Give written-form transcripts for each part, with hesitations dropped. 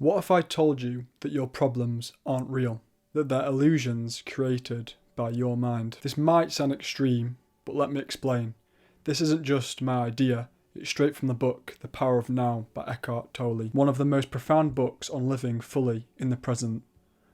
What if I told you that your problems aren't real, that they're illusions created by your mind? This might sound extreme, but let me explain. This isn't just my idea, it's straight from the book The Power of Now by Eckhart Tolle, one of the most profound books on living fully in the present.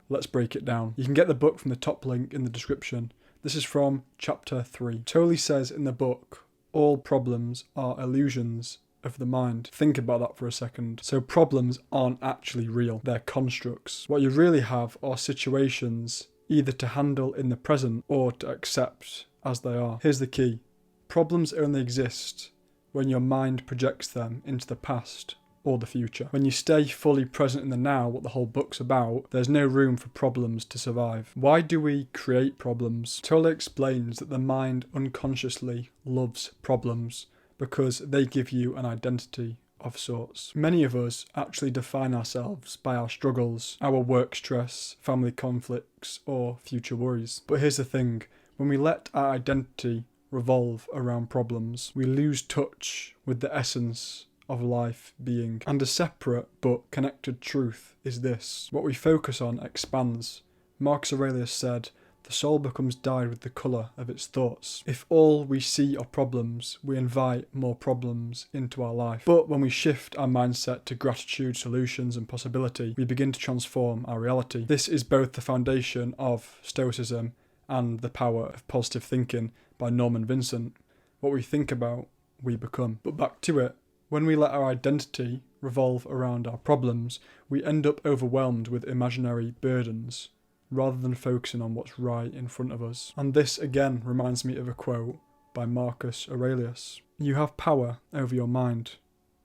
Let's break it down. You can get the book from the top link in the description. This is from chapter 3. Tolle says in the book, all problems are illusions of the mind. Think about that for a second. So problems aren't actually real, they're constructs. What you really have are situations either to handle in the present or to accept as they are. Here's the key. Problems only exist when your mind projects them into the past or the future. When you stay fully present in the now, what the whole book's about, there's no room for problems to survive. Why do we create problems? Tolle explains that the mind unconsciously loves problems because they give you an identity of sorts. Many of us actually define ourselves by our struggles, our work stress, family conflicts, or future worries. But here's the thing, when we let our identity revolve around problems, we lose touch with the essence of life being. And a separate but connected truth is this: what we focus on expands. Marcus Aurelius said, the soul becomes dyed with the colour of its thoughts. If all we see are problems, we invite more problems into our life. But when we shift our mindset to gratitude, solutions and possibility, we begin to transform our reality. This is both the foundation of Stoicism and the power of positive thinking by Norman Vincent. What we think about, we become. But back to it. When we let our identity revolve around our problems, we end up overwhelmed with imaginary burdens, rather than focusing on what's right in front of us. And this again reminds me of a quote by Marcus Aurelius. You have power over your mind,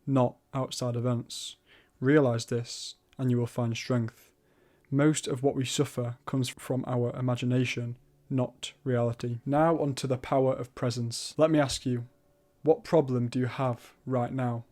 not outside events. Realise this, and you will find strength. Most of what we suffer comes from our imagination, not reality. Now onto the power of presence. Let me ask you, what problem do you have right now?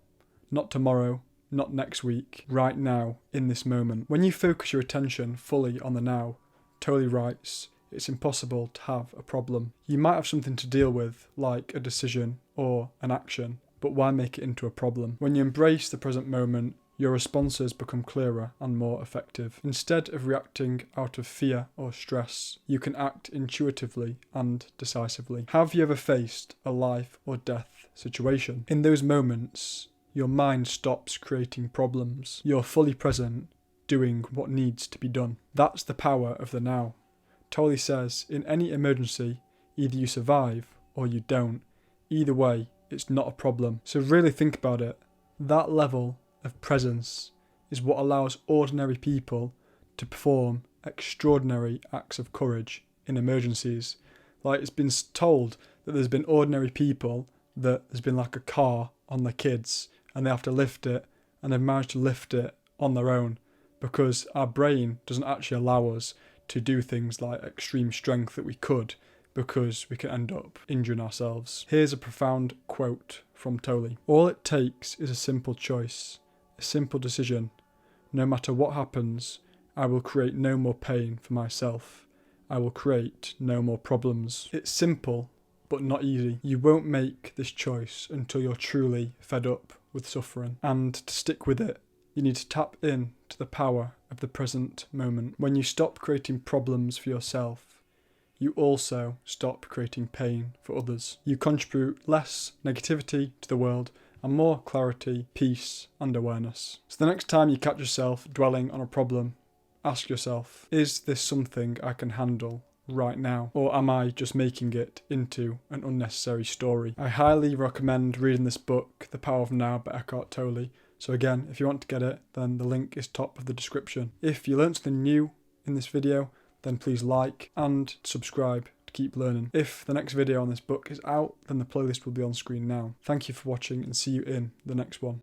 Not tomorrow, not next week, right now, in this moment. When you focus your attention fully on the now, Tolle writes, it's impossible to have a problem. You might have something to deal with, like a decision or an action, but why make it into a problem? When you embrace the present moment, your responses become clearer and more effective. Instead of reacting out of fear or stress, you can act intuitively and decisively. Have you ever faced a life or death situation? In those moments, your mind stops creating problems. You're fully present, doing what needs to be done. That's the power of the now. Tolle says, in any emergency, either you survive or you don't. Either way, it's not a problem. So really think about it. That level of presence is what allows ordinary people to perform extraordinary acts of courage in emergencies. Like, it's been told that there's been ordinary people that there's been like a car on their kids and they have to lift it, and they've managed to lift it on their own because our brain doesn't actually allow us to do things like extreme strength that we could, because we can end up injuring ourselves. Here's a profound quote from Tolle. All it takes is a simple choice. A simple decision. No matter what happens, I will create no more pain for myself. I will create no more problems. It's simple, but not easy. You won't make this choice until you're truly fed up with suffering. And to stick with it, you need to tap in to the power of the present moment. When you stop creating problems for yourself, you also stop creating pain for others. You contribute less negativity to the world and more clarity, peace, and awareness. So the next time you catch yourself dwelling on a problem, ask yourself, is this something I can handle right now? Or am I just making it into an unnecessary story? I highly recommend reading this book, The Power of Now by Eckhart Tolle. So again, if you want to get it, then the link is top of the description. If you learned something new in this video, then please like and subscribe to keep learning. If the next video on this book is out, then the playlist will be on screen now. Thank you for watching and see you in the next one.